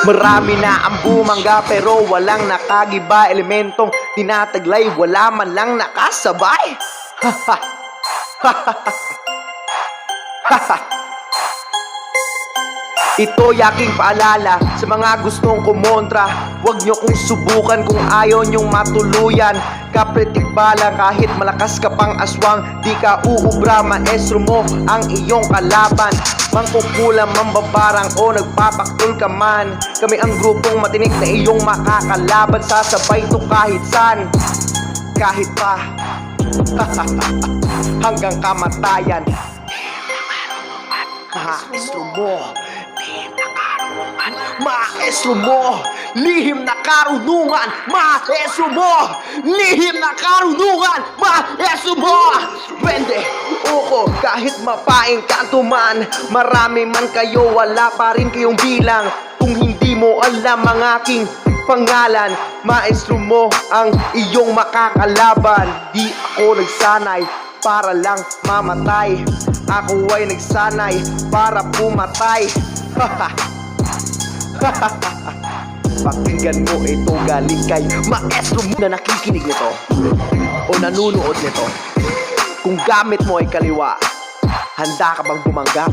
Marami na ang bumangga pero walang nakagiba. Elementong tinataglay, wala man lang nakasabay. Ito'y aking paalala sa mga gustong kumontra. Huwag nyo kong subukan kung ayaw nyong matuluyan. Kapritik bala kahit malakas ka pang aswang, di ka uubra, maestro mo ang iyong kalaban. Mangkukulam, mambabarang o nagpapaktul ka man, kami ang grupong matinik na iyong makakalaban. Sasabay to kahit san, kahit pa hanggang kamatayan. Maestro mo, maestro mo, lihim na karunungan. Maestro mo, lihim na karunungan. Maestro mo, pwede uko kahit mapaing kantuman. Marami man kayo, wala pa rin kayong bilang kung hindi mo alam ang aking pangalan. Maestro mo ang iyong makakalaban. Di ako nagsanay para lang mamatay, ako ay nagsanay para pumatay. Pakinggan mo ito galing kay maestro mo na nakikinig nito o nanunood nito. Kung gamit mo ay kaliwa, handa ka bang bumangga?